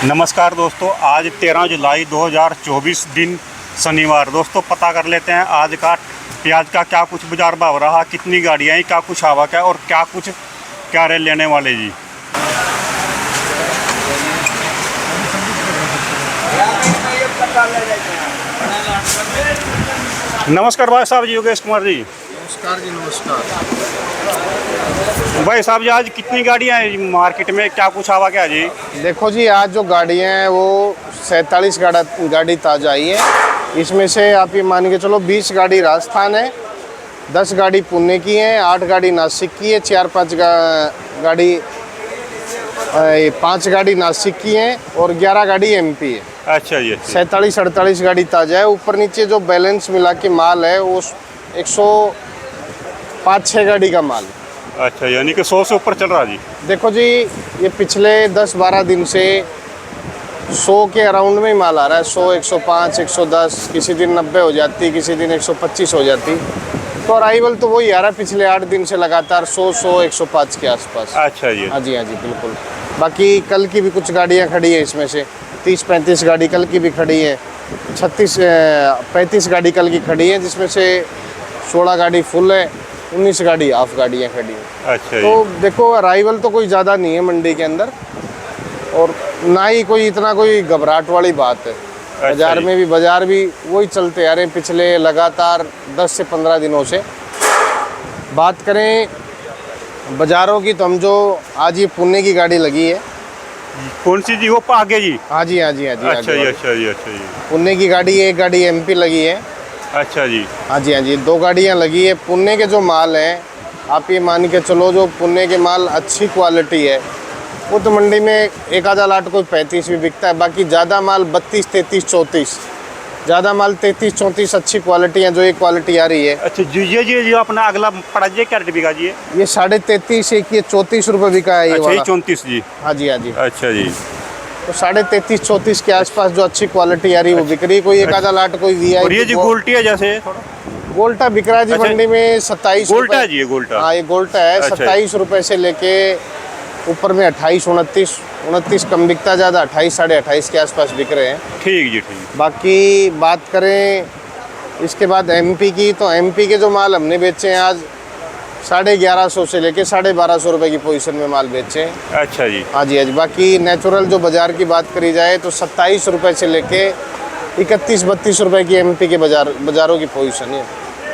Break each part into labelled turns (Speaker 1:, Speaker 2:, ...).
Speaker 1: नमस्कार दोस्तों, आज 13 जुलाई 2024 दिन शनिवार। दोस्तों पता कर लेते हैं आज का प्याज का क्या कुछ बाजार भाव रहा, कितनी गाड़ियाँ आई, क्या कुछ आवक है और क्या रेट लेने वाले जी। नमस्कार भाई साहब जी, योगेश कुमार जी।
Speaker 2: नमस्कार जी, नमस्कार
Speaker 1: भाई साहब जी, आज कितनी गाड़ियाँ हैं मार्केट में, क्या कुछ आवक है जी।
Speaker 2: देखो जी, आज जो गाड़ियाँ हैं वो 47 गाड़ी ताज़ा आई है। इसमें से आप ये मान के चलो 20 गाड़ी राजस्थान है, 10 गाड़ी पुणे की है, 8 गाड़ी नासिक की है, 4-5 गाड़ी 5 गाड़ी नासिक की है और 11 गाड़ी एमपी है।
Speaker 1: अच्छा जी।
Speaker 2: 47-48 गाड़ी ताज़ा है। ऊपर नीचे जो बैलेंस मिला के माल है वो 105-6 गाड़ी का माल।
Speaker 1: अच्छा, यानी कि 100 से ऊपर चल रहा जी।
Speaker 2: देखो जी, ये पिछले 10-12 दिन से 100 के अराउंड में ही माल आ रहा है। 100, 105, 110, किसी दिन 90 हो जाती, किसी दिन 125 हो जाती। तो अराइवल तो वही आ रहा है पिछले 8 दिन से लगातार 100, 105 के आसपास।
Speaker 1: अच्छा जी।
Speaker 2: हाँ जी, हाँ जी, बिल्कुल। बाकी कल की भी कुछ गाड़ियाँ खड़ी है, इसमें से 30-35 गाड़ी कल की भी खड़ी है, 35 गाड़ी कल की खड़ी है, जिसमें से 16 गाड़ी फुल है, 19 गाड़ी हाफ गाड़ियाँ खड़ी हैं।
Speaker 1: अच्छा
Speaker 2: तो देखो, अराइवल तो कोई ज़्यादा नहीं है मंडी के अंदर और ना ही कोई इतना कोई घबराहट वाली बात है। बाजार भी वही चलते आ रहे हैं पिछले लगातार 10 से 15 दिनों से। बात करें बाज़ारों की तो हम जो आज ये पुणे की गाड़ी लगी है।
Speaker 1: कौन सी जी, वो आगे जी।
Speaker 2: हाँ जी, हाँ जी, हाँ जी।
Speaker 1: अच्छा जी, अच्छा जी, अच्छा जी।
Speaker 2: पुणे की गाड़ी, एक गाड़ी एमपी लगी है।
Speaker 1: अच्छा जी।
Speaker 2: हाँ जी, हाँ जी, 2 गाड़ियाँ लगी है। पुणे के जो माल हैं, आप ये मान के चलो जो पुणे के माल अच्छी क्वालिटी है वो तो मंडी में एक आधा लाट कोई 35 भी बिकता है। बाकी ज़्यादा माल 32, 33, 34, ज़्यादा माल 33, 34 अच्छी क्वालिटी है जो ये क्वालिटी आ रही है।
Speaker 1: अच्छा जी, ये जो अपना अगला पड़ा जी, क्या रेट बिका जी?
Speaker 2: ये 33.5, एक ये 34 रुपये बिका है ये
Speaker 1: अच्छा, ये
Speaker 2: वाला।
Speaker 1: 34 जी।
Speaker 2: हाँ जी, हाँ जी।
Speaker 1: अच्छा जी।
Speaker 2: तो 33.5, 34 के आसपास जो अच्छी क्वालिटी आ रही है वो बिक रही है। कोई एक आधा लाट कोई वी
Speaker 1: और ये जी गोल्टी है जैसे
Speaker 2: गोल्टा बिक रहा है जी मंडी में 27
Speaker 1: गोल्टा है जी, ये गोल्टा।
Speaker 2: हाँ, ये गोल्टा है।
Speaker 1: अच्छा
Speaker 2: 27 रुपये से लेके ऊपर में 28, 29 कम बिकता, ज़्यादा 28, 28.5 के आसपास बिक रहे हैं।
Speaker 1: ठीक जी, ठीक।
Speaker 2: बाकी बात करें इसके बाद एमपी की, तो एमपी के जो माल हमने बेचे हैं आज 1150 से लेके 1250 रुपये की पोजीशन में माल बेचे हैं।
Speaker 1: अच्छा जी।
Speaker 2: हाँ जी, हाँ जी। बाकी नेचुरल जो बाज़ार की बात करी जाए तो 27 रुपये से लेके 31-32 रुपये की एमपी के बाज़ारों की पोजीशन है।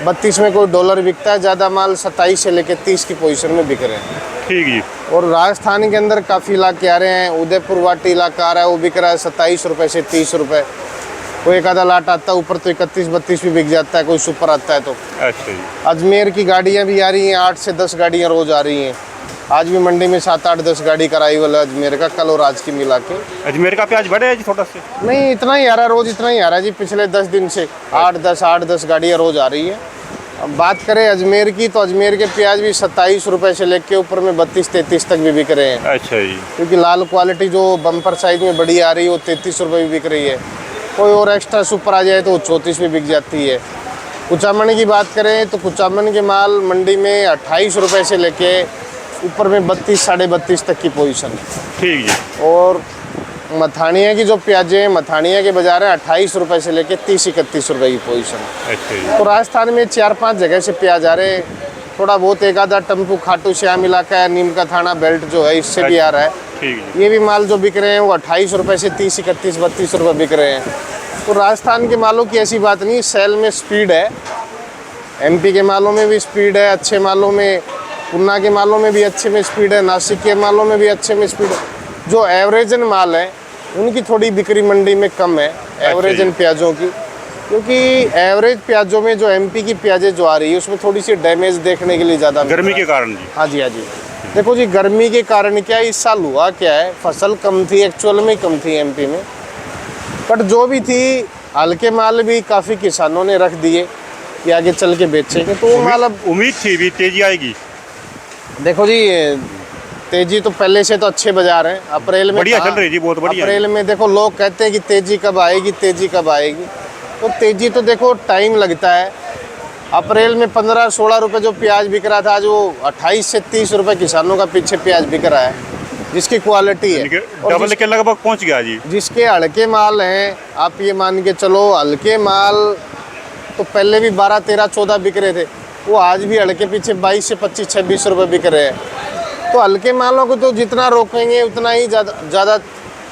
Speaker 2: 32 में कोई डॉलर बिकता है, ज़्यादा माल 27 से लेके 30 की पोजीशन में बिक रहे हैं।
Speaker 1: ठीक जी।
Speaker 2: और राजस्थान के अंदर काफ़ी इलाके आ रहे हैं। उदयपुर वाटी इलाका आ रहा है, वो बिक रहा है 27 रुपये से 30 रुपये। कोई एक आधा लाट आता है ऊपर तो 31-32 भी बिक जाता है, कोई सुपर आता है तो।
Speaker 1: अच्छा जी।
Speaker 2: अजमेर की गाड़ियाँ भी आ रही हैं, 8 से 10 गाड़ियाँ रोज़ आ रही हैं। आज भी मंडी में 7-8-10 गाड़ी का अराइवल है अजमेर का, कल और आज की मिला के।
Speaker 1: अजमेर का प्याज बढ़े है जी थोड़ा से?
Speaker 2: नहीं, इतना ही आ रहा है, रोज़ इतना ही आ रहा है जी। पिछले 10 दिन से 8-10 गाड़ियाँ रोज़ आ रही है। अब बात करें अजमेर की, तो अजमेर के प्याज भी 27 रुपये से लेके ऊपर में 32-33 तक भी बिक रहे हैं।
Speaker 1: अच्छा जी।
Speaker 2: क्योंकि लाल क्वालिटी जो बम्पर साइज में बड़ी आ रही है वो 33 रुपये भी बिक रही है। कोई और एक्स्ट्रा सुपर आ जाए तो वो 34 में बिक जाती है। कुचामन की बात करें तो कुचामन के माल मंडी में 28 रुपये से लेके ऊपर में 32-32.5 तक की पोजीशन है।
Speaker 1: ठीक जी।
Speaker 2: और मथानिया की जो प्याजे हैं, मथानिया के बाजार है 28 रुपये से लेके 30-31 रुपये की पोजीशन है।
Speaker 1: अच्छा जी।
Speaker 2: तो राजस्थान में 4-5 जगह से प्याज आ रहे हैं। थोड़ा बहुत एक आधा टेम्पू खाटू श्याम इलाका है, नीम का थाना बेल्ट जो है, इससे भी आ रहा है।
Speaker 1: ठीक जी।
Speaker 2: ये भी माल जो बिक रहे हैं वो 28 रुपये से 30-31-32 रुपये बिक रहे हैं। तो राजस्थान के मालों की ऐसी बात नहीं, सेल में स्पीड है। एमपी के मालों में भी स्पीड है, अच्छे मालों में। पुन्ना के मालों में भी अच्छे में स्पीड है, नासिक के मालों में भी अच्छे में स्पीड है। जो एवरेजन माल है उनकी थोड़ी बिक्री मंडी में कम है, एवरेजन प्याजों की। क्योंकि एवरेज प्याजों में जो एमपी की प्याजें जो आ रही है उसमें थोड़ी सी डैमेज देखने के लिए ज़्यादा
Speaker 1: गर्मी के कारण जी।
Speaker 2: हाँ जी, हाँ जी। देखो जी, गर्मी के कारण क्या इस साल हुआ क्या है, फसल कम थी, एक्चुअल में कम थी एमपी में। बट जो भी थी, हल्के माल भी काफ़ी किसानों ने रख दिए कि आगे चल के बेचेंगे, तो वो माल अब
Speaker 1: उम्मीद थी भी तेजी आएगी।
Speaker 2: देखो जी, तेजी तो पहले से तो अच्छे बाजार हैं। अप्रैल में
Speaker 1: बढ़िया चल रही जी, बहुत बढ़िया।
Speaker 2: अप्रैल में देखो लोग कहते हैं कि तेजी कब आएगी, तेजी कब आएगी। तो तेजी तो देखो टाइम लगता है। अप्रैल में 15-16 रुपये जो प्याज बिक रहा था, आज वो 28 से 30 रुपये किसानों का पीछे प्याज बिक रहा है। जिसकी क्वालिटी है, और
Speaker 1: डबल के लगभग पहुंच गया जी।
Speaker 2: जिसके हल्के माल हैं, आप ये मान के चलो हल्के माल तो पहले भी 12, 13, 14 बिक रहे थे, वो आज भी हल्के पीछे 22 से 25, 26 रुपये बिक रहे हैं। तो हल्के मालों को तो जितना रोकेंगे उतना ही ज़्यादा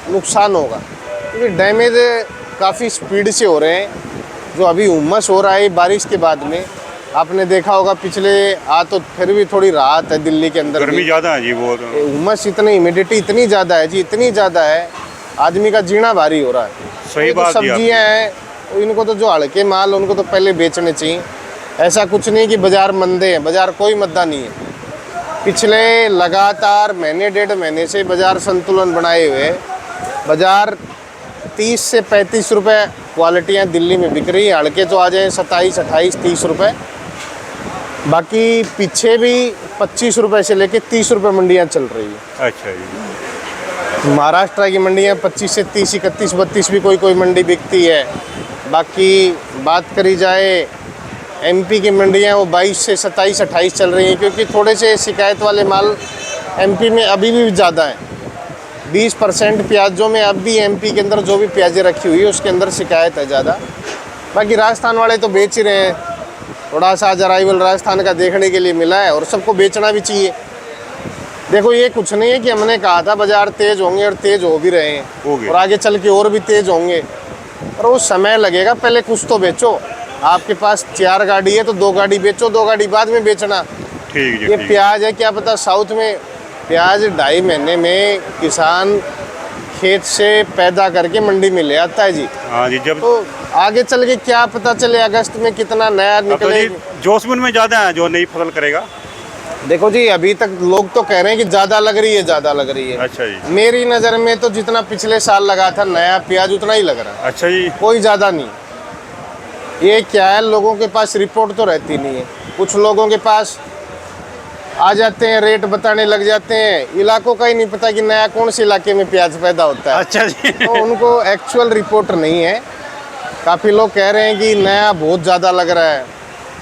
Speaker 2: नुकसान होगा, क्योंकि डैमेज काफ़ी स्पीड से हो रहे हैं। जो अभी उमस हो रहा है बारिश के बाद में, आपने देखा होगा पिछले तो फिर भी थोड़ी राहत है दिल्ली के अंदर,
Speaker 1: गर्मी ज़्यादा है जी वो तो।
Speaker 2: उमस इतनी, ह्यूमिडिटी इतनी ज़्यादा है जी, इतनी ज़्यादा है, आदमी का जीना भारी हो रहा है।
Speaker 1: सही
Speaker 2: ये
Speaker 1: बात
Speaker 2: तो
Speaker 1: जी आपकी।
Speaker 2: सब्जियाँ हैं, इनको तो जो हल्के माल उनको तो पहले बेचने चाहिए। ऐसा कुछ नहीं कि बाज़ार मंदे हैं, बाज़ार कोई मद्दा नहीं है। पिछले लगातार महीने, 1.5 महीने से बाज़ार संतुलन बनाए हुए, बाज़ार 30 से 35 रुपये क्वालिटियाँ दिल्ली में बिक रही है। हल्के तो आ जाए 27, 28, 30 रुपये, बाकी पीछे भी 25 रुपये से लेके 30 रुपये मंडियाँ चल रही है।
Speaker 1: अच्छा जी।
Speaker 2: महाराष्ट्र की मंडियाँ 25 से 30, 31, 32 भी कोई मंडी बिकती है। बाकी बात करी जाए एमपी की मंडियाँ, वो 22 से 27, 28 चल रही हैं, क्योंकि थोड़े से शिकायत वाले माल एमपी में अभी भी ज़्यादा हैं। 20% प्याज़ों में अब भी एमपी के अंदर जो भी प्याज़ें रखी हुई है उसके अंदर शिकायत है ज़्यादा। बाकी राजस्थान वाले तो बेच ही रहे हैं, थोड़ा सा आज अराइवल राजस्थान का देखने के लिए मिला है, और सबको बेचना भी चाहिए। देखो ये कुछ नहीं है कि हमने कहा था बाज़ार तेज़ होंगे, और तेज़ हो भी रहे हैं, और आगे चल के और भी तेज़ होंगे, और वो समय लगेगा। पहले कुछ तो बेचो। आपके पास 4 गाड़ी है तो 2 गाड़ी बेचो, 2 गाड़ी बाद में बेचना।
Speaker 1: ठीक जी।
Speaker 2: ये प्याज है, क्या पता साउथ में प्याज 2.5 महीने में किसान खेत से पैदा करके मंडी में ले आता है जी।
Speaker 1: हाँ जी। जब
Speaker 2: तो आगे चल के क्या पता चले अगस्त में कितना नया निकले।
Speaker 1: जोशपुर में ज़्यादा है जो नई फसल करेगा।
Speaker 2: देखो जी, अभी तक लोग तो कह रहे हैं कि ज़्यादा लग रही है, ज़्यादा लग रही है।
Speaker 1: अच्छा जी।
Speaker 2: मेरी नज़र में तो जितना पिछले साल लगा था नया प्याज उतना ही लग रहा है।
Speaker 1: अच्छा जी।
Speaker 2: कोई ज़्यादा नहीं। ये क्या है, लोगों के पास रिपोर्ट तो रहती नहीं है। कुछ लोगों के पास आ जाते हैं, रेट बताने लग जाते हैं, इलाकों का ही नहीं पता कि नया कौन से इलाके में प्याज पैदा होता है।
Speaker 1: अच्छा जी।
Speaker 2: तो उनको एक्चुअल रिपोर्ट नहीं है। काफ़ी लोग कह रहे हैं कि नया बहुत ज़्यादा लग रहा है।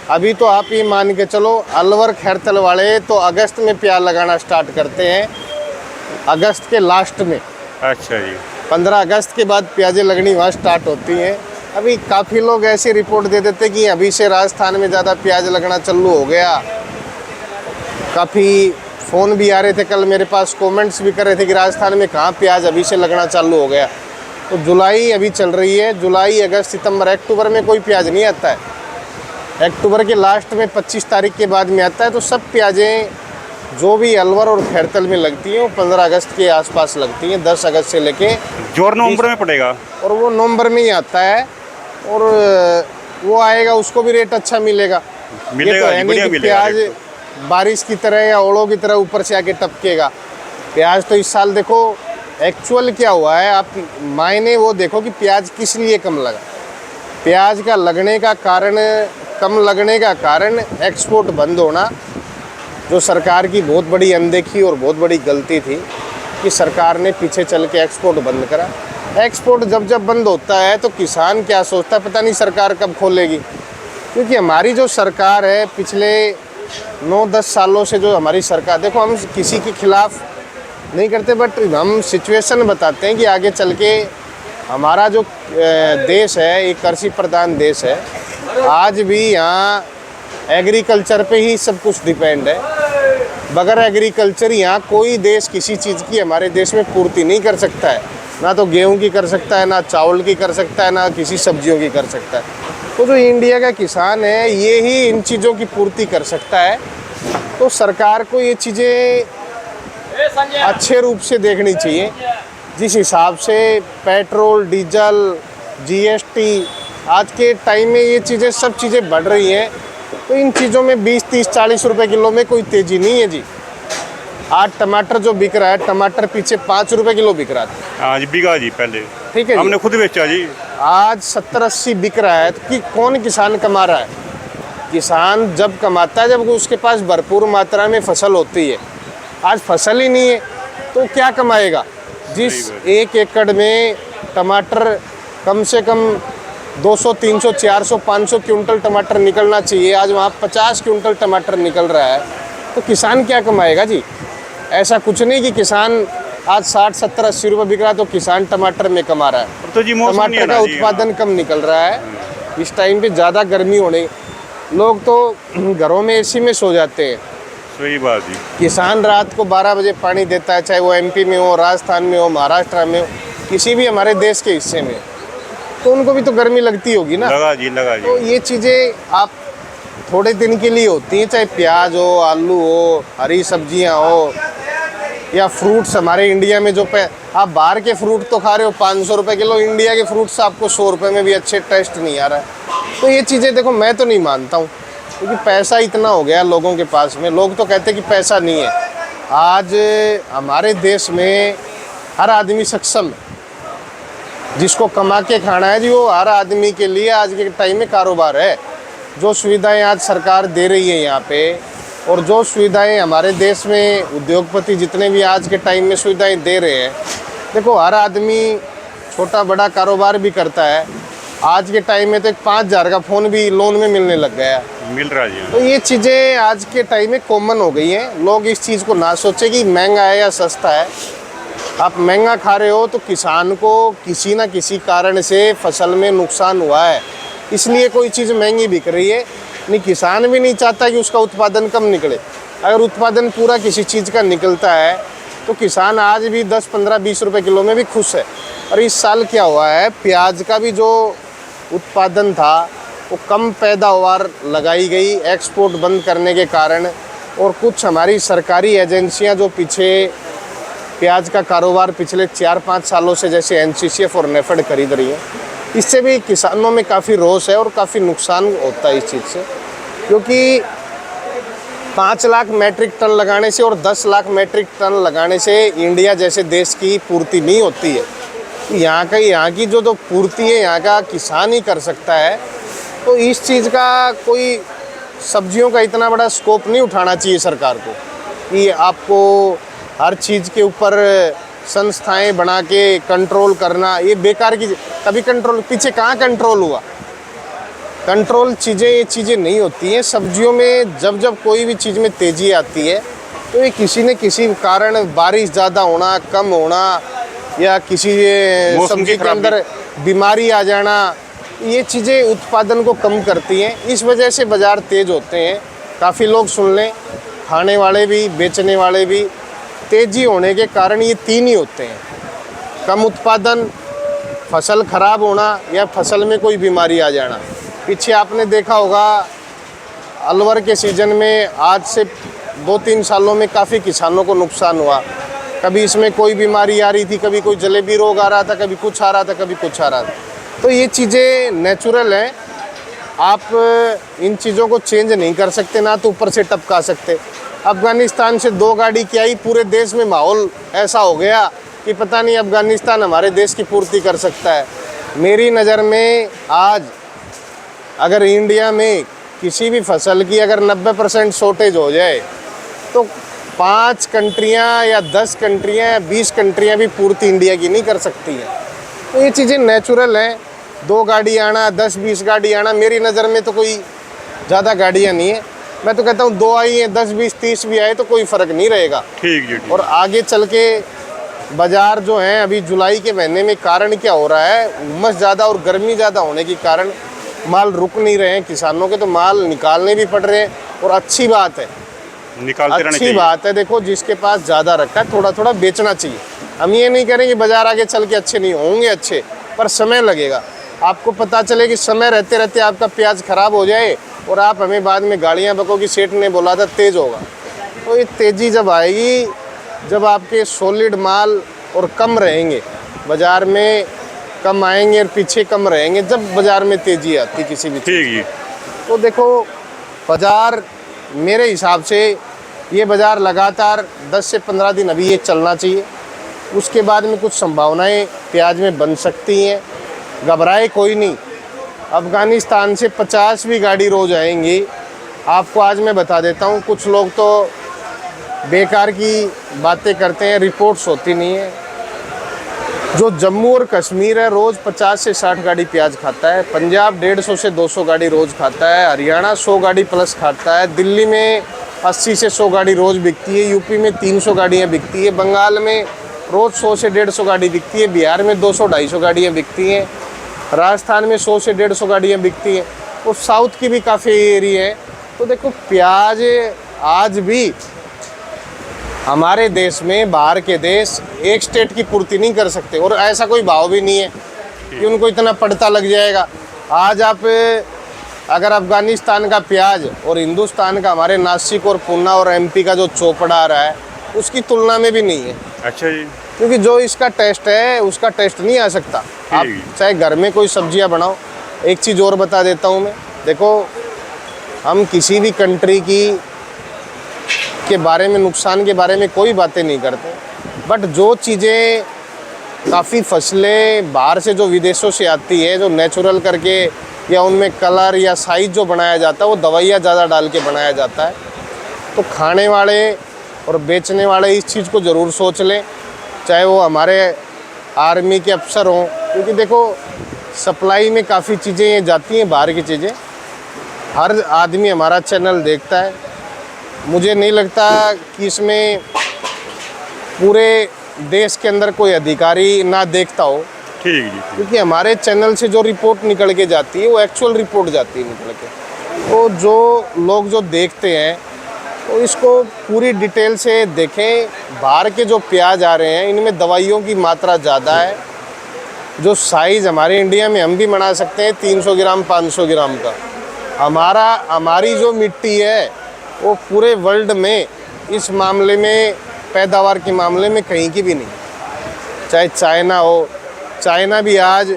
Speaker 2: अभी तो आप ये मान के चलो, अलवर खैरतल वाले तो अगस्त में प्याज लगाना स्टार्ट करते हैं, अगस्त के लास्ट में।
Speaker 1: अच्छा जी।
Speaker 2: 15 अगस्त के बाद प्याजें लगनी वहाँ स्टार्ट होती हैं। अभी काफ़ी लोग ऐसी रिपोर्ट दे देते कि अभी से राजस्थान में ज़्यादा प्याज लगना चालू हो गया। काफ़ी फ़ोन भी आ रहे थे कल मेरे पास, कमेंट्स भी कर रहे थे कि राजस्थान में कहाँ प्याज अभी से लगना चालू हो गया। तो जुलाई अभी चल रही है, जुलाई, अगस्त, सितंबर, अक्टूबर में कोई प्याज नहीं आता है। अक्टूबर के लास्ट में 25 तारीख के बाद में आता है। तो सब प्याजें जो भी अलवर और खैरतल में लगती हैं वो 15 अगस्त के आसपास लगती हैं, 10 अगस्त से लेके
Speaker 1: जोर नवंबर में पड़ेगा,
Speaker 2: और वो नवंबर में ही आता है, और वो आएगा उसको भी रेट अच्छा मिलेगा। ये तो है नहीं कि प्याज बारिश की तरह या ओलों की तरह ऊपर से आके टपकेगा। प्याज तो इस साल देखो एक्चुअल क्या हुआ है, आप मायने वो देखो कि प्याज किस लिए कम लगा। प्याज का लगने का कारण, कम लगने का कारण एक्सपोर्ट बंद होना, जो सरकार की बहुत बड़ी अनदेखी और बहुत बड़ी गलती थी कि सरकार ने पीछे चल के एक्सपोर्ट बंद करा। एक्सपोर्ट जब बंद होता है तो किसान क्या सोचता है, पता नहीं सरकार कब खोलेगी। क्योंकि हमारी जो सरकार है पिछले 9-10 सालों से, जो हमारी सरकार, देखो हम किसी के खिलाफ नहीं करते, बट हम सिचुएशन बताते हैं कि आगे चल के हमारा जो देश है, एक कृषि प्रधान देश है। आज भी यहाँ एग्रीकल्चर पे ही सब कुछ डिपेंड है। बगैर एग्रीकल्चर यहाँ कोई देश किसी चीज़ की हमारे देश में पूर्ति नहीं कर सकता है। ना तो गेहूं की कर सकता है, ना चावल की कर सकता है, ना किसी सब्जियों की कर सकता है। तो जो इंडिया का किसान है ये ही इन चीज़ों की पूर्ति कर सकता है। तो सरकार को ये चीज़ें अच्छे रूप से देखनी चाहिए। जिस हिसाब से पेट्रोल, डीजल, जीएसटी, आज के टाइम में ये चीज़ें, सब चीज़ें बढ़ रही हैं, तो इन चीज़ों में 20, 30, 40 रुपए किलो में कोई तेज़ी नहीं है जी। आज टमाटर जो बिक रहा है, टमाटर पीछे 5 रुपए किलो बिक रहा था।
Speaker 1: आज बिका जी पहले,
Speaker 2: ठीक है,
Speaker 1: हमने खुद बेचा जी।
Speaker 2: आज 70-80 बिक रहा है। तो कि कौन किसान कमा रहा है? किसान जब कमाता है जब उसके पास भरपूर मात्रा में फसल होती है। आज फसल ही नहीं है तो क्या कमाएगा? जिस 1 एकड़ में टमाटर कम से कम 200, 300, 400, 500 क्विंटल टमाटर निकलना चाहिए, आज वहाँ 50 क्विंटल टमाटर निकल रहा है। तो किसान क्या कमाएगा जी? ऐसा कुछ नहीं कि किसान आज 60-70-80 रुपये बिक रहा है, तो किसान टमाटर में कमा रहा है।
Speaker 1: तो जी मौसम नहीं है
Speaker 2: टमाटर
Speaker 1: ना
Speaker 2: का
Speaker 1: जी,
Speaker 2: उत्पादन कम निकल रहा है इस टाइम पे, ज़्यादा गर्मी होने, लोग तो घरों में एसी में सो जाते हैं।
Speaker 1: सही बात जी।
Speaker 2: किसान रात को 12 बजे पानी देता है, चाहे वो एमपी में हो, राजस्थान में हो, महाराष्ट्र में हो, किसी भी हमारे देश के हिस्से में, तो उनको भी तो गर्मी लगती होगी ना।
Speaker 1: लगा जी, लगा
Speaker 2: तो
Speaker 1: जी।
Speaker 2: ये चीज़ें आप थोड़े दिन के लिए होती हैं, चाहे प्याज हो, आलू हो, हरी सब्जियां हो, या फ्रूट्स हमारे इंडिया में जो आप बाहर के फ्रूट तो खा रहे हो 500 रुपये किलो, इंडिया के फ्रूट्स आपको 100 रुपये में भी अच्छे टेस्ट नहीं आ रहा है। तो ये चीज़ें देखो, मैं तो नहीं मानता हूँ, क्योंकि पैसा इतना हो गया लोगों के पास में। लोग तो कहते हैं कि पैसा नहीं है। आज हमारे देश में हर आदमी सक्षम है, जिसको कमा के खाना है जी, वो हर आदमी के लिए आज के टाइम में कारोबार है। जो सुविधाएं आज सरकार दे रही है यहाँ पे, और जो सुविधाएं हमारे देश में उद्योगपति जितने भी आज के टाइम में सुविधाएं दे रहे हैं, देखो हर आदमी छोटा बड़ा कारोबार भी करता है। आज के टाइम में तो एक 5,000 का फ़ोन भी लोन में मिलने लग गया है।
Speaker 1: मिल रहा है जी।
Speaker 2: तो ये चीज़ें आज के टाइम में कॉमन हो गई हैं। लोग इस चीज़ को ना सोचे कि महंगा है या सस्ता है। आप महंगा खा रहे हो तो किसान को किसी ना किसी कारण से फसल में नुकसान हुआ है, इसलिए कोई चीज़ महंगी बिक रही है। नहीं, किसान भी नहीं चाहता कि उसका उत्पादन कम निकले। अगर उत्पादन पूरा किसी चीज़ का निकलता है तो किसान आज भी 10, 15, 20 रुपये किलो में भी खुश है। और इस साल क्या हुआ है, प्याज का भी जो उत्पादन था वो कम पैदावार लगाई गई एक्सपोर्ट बंद करने के कारण, और कुछ हमारी सरकारी एजेंसियां जो पीछे प्याज का कारोबार पिछले 4-5 सालों से, जैसे एनसीसीएफ और नेफेड खरीद रही है, इससे भी किसानों में काफ़ी रोष है और काफ़ी नुकसान होता है इस चीज़ से। क्योंकि 5 लाख मैट्रिक टन लगाने से और 10 लाख मैट्रिक टन लगाने से इंडिया जैसे देश की पूर्ति नहीं होती है। यहाँ की जो पूर्ति है यहाँ का किसान ही कर सकता है। तो इस चीज़ का कोई सब्जियों का इतना बड़ा स्कोप नहीं उठाना चाहिए सरकार को कि आपको हर चीज़ के ऊपर संस्थाएं बना के कंट्रोल करना, ये बेकार की। कभी कंट्रोल पीछे कहाँ कंट्रोल हुआ? कंट्रोल चीज़ें, ये चीज़ें नहीं होती हैं। सब्जियों में जब कोई भी चीज़ में तेज़ी आती है तो ये किसी न किसी कारण, बारिश ज़्यादा होना, कम होना, या किसी सब्जी के अंदर बीमारी आ जाना, ये चीज़ें उत्पादन को कम करती हैं। इस वजह से बाज़ार तेज़ होते हैं। काफ़ी लोग सुन लें, खाने वाले भी बेचने वाले भी, तेज़ी होने के कारण ये 3 ही होते हैं: कम उत्पादन, फसल खराब होना, या फसल में कोई बीमारी आ जाना। पीछे आपने देखा होगा अलवर के सीज़न में आज से 2-3 सालों में काफ़ी किसानों को नुकसान हुआ। कभी इसमें कोई बीमारी आ रही थी, कभी कोई जलेबी रोग आ रहा था, कभी कुछ आ रहा था, कभी कुछ आ रहा था। तो ये चीज़ें नेचुरल हैं, आप इन चीज़ों को चेंज नहीं कर सकते, ना तो ऊपर से टपका सकते। अफ़गानिस्तान से 2 गाड़ी की आई, पूरे देश में माहौल ऐसा हो गया कि पता नहीं अफ़गानिस्तान हमारे देश की पूर्ति कर सकता है। मेरी नज़र में आज अगर इंडिया में किसी भी फसल की अगर 90% शॉर्टेज हो जाए तो 5 कंट्रियाँ या 10 कंट्रियाँ या 20 कंट्रियाँ भी पूर्ति इंडिया की नहीं कर सकती हैं। तो ये चीज़ें नेचुरल हैं। 2 गाड़ी आना, 10-20 गाड़ी आना, मेरी नज़र में तो कोई ज़्यादा गाड़ियाँ नहीं है। मैं तो कहता हूँ 2 आई हैं, 10, 20, 30 भी आए तो कोई फ़र्क नहीं रहेगा।
Speaker 1: ठीक जी, ठीक।
Speaker 2: और आगे चल के बाज़ार जो है, अभी जुलाई के महीने में कारण क्या हो रहा है, उमस ज़्यादा और गर्मी ज़्यादा होने के कारण माल रुक नहीं रहे हैं किसानों के, तो माल निकालने भी पड़ रहे हैं। और अच्छी बात है,
Speaker 1: निकालते रहने
Speaker 2: अच्छी
Speaker 1: चाहिए।
Speaker 2: बात है। देखो, जिसके पास ज़्यादा रखा है थोड़ा थोड़ा बेचना चाहिए। हम ये नहीं करें कि बाज़ार आगे चल के अच्छे नहीं होंगे, अच्छे, पर समय लगेगा। आपको पता चले कि समय रहते रहते आपका प्याज खराब हो जाए और आप हमें बाद में गालियाँ बको कि सेठ ने बोला था तेज़ होगा। तो ये तेज़ी जब आएगी, जब आपके सॉलिड माल और कम रहेंगे, बाज़ार में कम आएंगे और पीछे कम रहेंगे, जब बाज़ार में तेज़ी आती किसी भी चीज़।
Speaker 1: ठीक जी।
Speaker 2: तो देखो, बाज़ार मेरे हिसाब से ये बाज़ार लगातार 10 से 15 दिन अभी ये चलना चाहिए। उसके बाद में कुछ संभावनाएं प्याज में बन सकती हैं। घबराए कोई नहीं। अफ़गानिस्तान से 50वीं गाड़ी रोज़ आएंगी। आपको आज मैं बता देता हूँ, कुछ लोग तो बेकार की बातें करते हैं, रिपोर्ट्स होती नहीं है। जो जम्मू और कश्मीर है रोज़ 50 से 60 गाड़ी प्याज खाता है। पंजाब 150 से 200 गाड़ी रोज़ खाता है। हरियाणा 100 गाड़ी प्लस खाता है। दिल्ली में 80 से 100 गाड़ी रोज़ बिकती है। यूपी में 300 गाड़ियाँ बिकती है। बंगाल में रोज़ 100 से 150 गाड़ी बिकती है। बिहार में 200-250 गाड़ियाँ बिकती हैं। राजस्थान में 100 से 150 गाड़ियाँ बिकती हैं। और साउथ की भी काफ़ी एरिया है। तो देखो प्याज आज भी हमारे देश में, बाहर के देश एक स्टेट की पूर्ति नहीं कर सकते। और ऐसा कोई भाव भी नहीं है कि उनको इतना पड़ता लग जाएगा। आज आप अगर अफ़गानिस्तान का प्याज और हिंदुस्तान का, हमारे नासिक और पूना और एमपी का जो चोपड़ा आ रहा है, उसकी तुलना में भी नहीं है।
Speaker 1: अच्छा जी।
Speaker 2: क्योंकि जो इसका टेस्ट है उसका टेस्ट नहीं आ सकता। आप चाहे घर में कोई सब्जियां बनाओ। एक चीज़ और बता देता हूँ मैं, देखो हम किसी भी कंट्री के बारे में, नुकसान के बारे में कोई बातें नहीं करते, बट जो चीज़ें, काफ़ी फसलें बाहर से जो विदेशों से आती है, जो नेचुरल करके या उनमें कलर या साइज़ जो बनाया जाता है वो दवाइयाँ ज़्यादा डाल के बनाया जाता है। तो खाने वाले और बेचने वाले इस चीज़ को ज़रूर सोच लें, चाहे वो हमारे आर्मी के अफसर हों। क्योंकि देखो सप्लाई में काफ़ी चीज़ें ये जाती हैं, बाहर की चीज़ें। हर आदमी हमारा चैनल देखता है। मुझे नहीं लगता कि इसमें पूरे देश के अंदर कोई अधिकारी ना देखता हो।
Speaker 1: ठीक जी।
Speaker 2: क्योंकि हमारे चैनल से जो रिपोर्ट निकल के जाती है वो एक्चुअल रिपोर्ट जाती है निकल के। तो जो लोग जो देखते हैं तो इसको पूरी डिटेल से देखें। बाहर के जो प्याज आ रहे हैं इनमें दवाइयों की मात्रा ज़्यादा है। जो साइज़ हमारे इंडिया में हम भी बना सकते हैं 300 ग्राम 500 ग्राम का, हमारी जो मिट्टी है वो पूरे वर्ल्ड में इस मामले में, पैदावार के मामले में कहीं की भी नहीं। चाहे चाइना हो, चाइना भी आज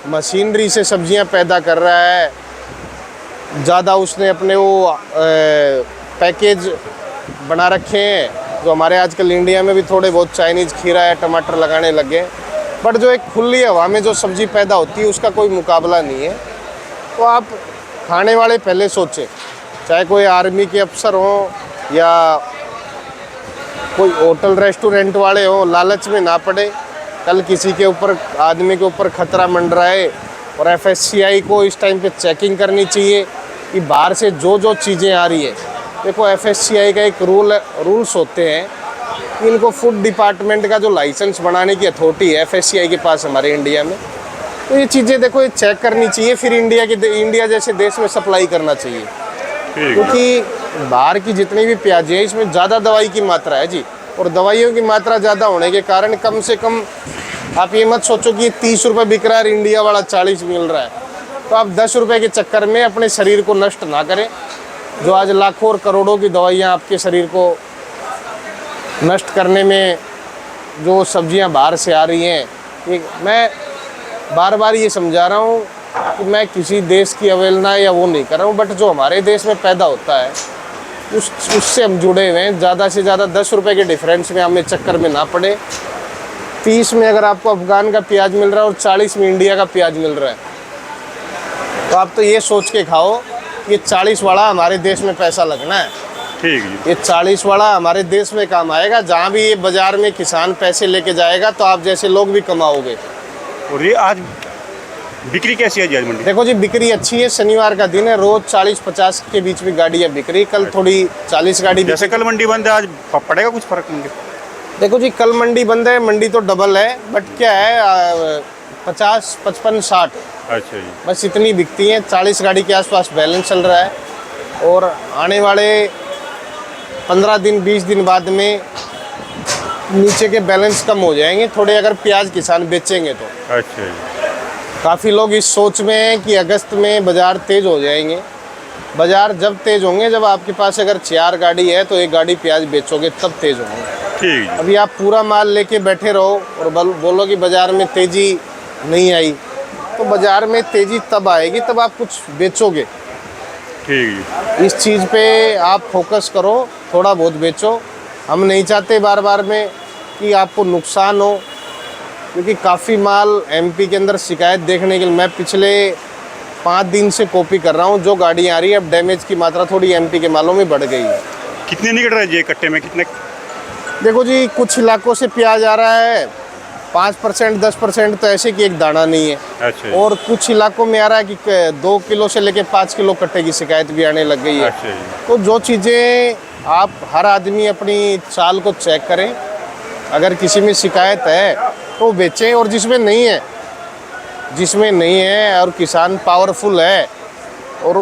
Speaker 2: मशीनरी से सब्जियां पैदा कर रहा है। ज़्यादा उसने अपने वो पैकेज बना रखे हैं जो हमारे आजकल इंडिया में भी थोड़े बहुत चाइनीज़ खीरा है, टमाटर लगाने लगे। बट जो एक खुली हवा में जो सब्ज़ी पैदा होती है उसका कोई मुकाबला नहीं है। तो आप खाने वाले पहले सोचें, चाहे कोई आर्मी के अफसर हों या कोई होटल रेस्टोरेंट वाले हों, लालच में ना पड़े। कल किसी के ऊपर, आदमी के ऊपर खतरा मंडराए। और एफएससीआई को इस टाइम पे चेकिंग करनी चाहिए कि बाहर से जो जो चीज़ें आ रही है। देखो एफएससीआई का एक रूल्स होते हैं कि इनको फूड डिपार्टमेंट का जो लाइसेंस बनाने की अथॉरिटी है एफएससीआई के पास हमारे इंडिया में। तो ये चीज़ें देखो ये चेक करनी चाहिए, फिर इंडिया जैसे देश में सप्लाई करना चाहिए। क्योंकि बाहर की जितनी भी प्याज है इसमें ज़्यादा दवाई की मात्रा है जी। और दवाइयों की मात्रा ज़्यादा होने के कारण कम से कम आप ये मत सोचो कि 30 रुपये बिक रहा है, इंडिया वाला 40 मिल रहा है। तो आप 10 रुपये के चक्कर में अपने शरीर को नष्ट ना करें। जो आज लाखों और करोड़ों की दवाइयाँ आपके शरीर को नष्ट करने में जो सब्जियां बाहर से आ रही हैं, मैं बार बार ये समझा रहा हूँ कि मैं किसी देश की अवहेलना या वो नहीं कर रहा हूँ, बट जो हमारे देश में पैदा होता है उससे हम जुड़े हुए हैं। ज़्यादा से ज़्यादा 10 रुपये के डिफरेंस में हमें चक्कर में ना पड़े। 30 में अगर आपको अफ़गान का प्याज मिल रहा है और 40 में इंडिया का प्याज मिल रहा है, तो आप तो ये सोच के खाओ ये 40 वाला हमारे देश में पैसा लगना है।
Speaker 1: ठीक है।
Speaker 2: ये 40 वाला हमारे देश में काम आएगा। जहाँ भी ये बाज़ार में किसान पैसे लेके जाएगा तो आप जैसे लोग भी कमाओगे।
Speaker 1: और ये आज बिक्री कैसी है जी आज मंडी?
Speaker 2: देखो जी बिक्री अच्छी है। शनिवार का दिन है, रोज़ 40-50 के बीच में गाड़ियाँ बिक रही। कल थोड़ी 40 गाड़ी
Speaker 1: जैसे कल मंडी बंद है, आज पड़ेगा कुछ फर्क मंडी?
Speaker 2: देखो जी कल मंडी बंद है, मंडी तो डबल है, बट क्या है 50, 55, 60
Speaker 1: अच्छा जी,
Speaker 2: बस इतनी बिकती हैं। 40 गाड़ी के आसपास बैलेंस चल रहा है। और आने वाले 15 दिन 20 दिन बाद में नीचे के बैलेंस कम हो जाएंगे थोड़े, अगर प्याज किसान बेचेंगे तो।
Speaker 1: अच्छा जी।
Speaker 2: काफ़ी लोग इस सोच में हैं कि अगस्त में बाज़ार तेज़ हो जाएंगे। बाज़ार जब तेज़ होंगे, जब आपके पास अगर 4 गाड़ी है तो 1 गाड़ी प्याज बेचोगे तब तेज़ होंगे।
Speaker 1: ठीक है।
Speaker 2: अभी आप पूरा माल लेके बैठे रहो और बोलो कि बाज़ार में तेज़ी नहीं आई, तो बाज़ार में तेज़ी तब आएगी तब आप कुछ बेचोगे।
Speaker 1: ठीक है।
Speaker 2: इस चीज़ पे आप फोकस करो, थोड़ा बहुत बेचो। हम नहीं चाहते बार बार में कि आपको नुकसान हो, क्योंकि काफ़ी माल एमपी के अंदर शिकायत देखने के लिए मैं पिछले 5 दिन से कॉपी कर रहा हूँ। जो गाड़ियाँ आ रही है अब डैमेज की मात्रा थोड़ी एमपी के मालों में बढ़ गई है।
Speaker 1: कितने निकल रहा है जी कट्टे में, कितने?
Speaker 2: देखो जी कुछ इलाकों से प्याज आ रहा है 5%, 10% तो ऐसे कि एक दाना नहीं है।
Speaker 1: अच्छा।
Speaker 2: और कुछ इलाकों में आ रहा है कि 2 किलो से लेके 5 किलो कट्टे की शिकायत भी आने लग गई है।
Speaker 1: अच्छा।
Speaker 2: तो जो चीज़ें आप हर आदमी अपनी चाल को चेक करें, अगर किसी में शिकायत है तो वो बेचें, और जिसमें नहीं है और किसान पावरफुल है और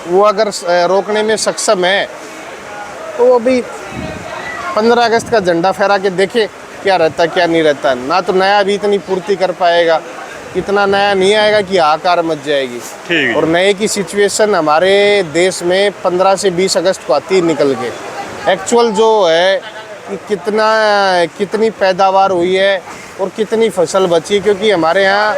Speaker 2: वो अगर रोकने में सक्षम है तो वो अभी 15 अगस्त का झंडा फहरा के देखे क्या रहता क्या नहीं रहता। ना तो नया भी इतनी पूर्ति कर पाएगा, इतना नया नहीं आएगा कि हाहाकार मच जाएगी।
Speaker 1: ठीक है।
Speaker 2: और नए की सिचुएशन हमारे देश में 15 से 20 अगस्त को आती है निकल के। एक्चुअल जो है कि कितनी पैदावार हुई है और कितनी फसल बची है, क्योंकि हमारे यहाँ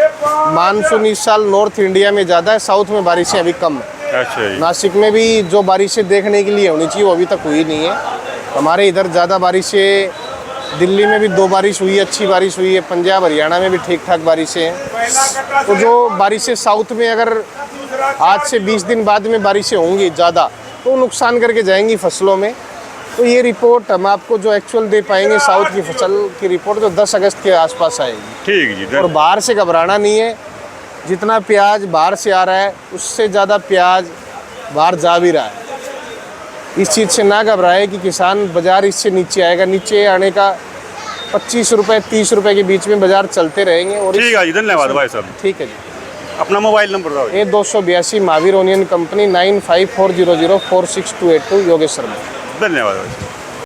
Speaker 2: मानसून इस साल नॉर्थ इंडिया में ज़्यादा है, साउथ में बारिशें अभी कम है।
Speaker 1: अच्छा जी।
Speaker 2: नासिक में भी जो बारिशें देखने के लिए होनी चाहिए वो अभी तक हुई नहीं है। हमारे इधर ज़्यादा बारिशें, दिल्ली में भी 2 बारिश हुई है, अच्छी बारिश हुई है, पंजाब हरियाणा में भी ठीक ठाक बारिशें हैं। तो जो बारिशें साउथ में अगर आज से 20 दिन बाद में बारिशें होंगी ज़्यादा तो नुकसान करके जाएंगी फसलों में। तो ये रिपोर्ट हम आपको जो एक्चुअल दे पाएंगे साउथ की फसल की रिपोर्ट जो 10 अगस्त के आसपास आएगी।
Speaker 1: ठीक जी।
Speaker 2: और बाहर से घबराना नहीं है, जितना प्याज बाहर से आ रहा है उससे ज़्यादा प्याज बाहर जा भी रहा है। इस चीज़ से ना घबराए कि किसान बाज़ार इससे नीचे आएगा, नीचे आने का 25 रुपये 30 रुपये के बीच में बाज़ार चलते रहेंगे। और
Speaker 1: ठीक है जी, धन्यवाद भाई साहब।
Speaker 2: ठीक है जी।
Speaker 1: अपना मोबाइल नंबर बताओ।
Speaker 2: A282 Mahavir onion company 9540046282 Yogesh Sharma.
Speaker 1: धन्यवाद भाई साहब।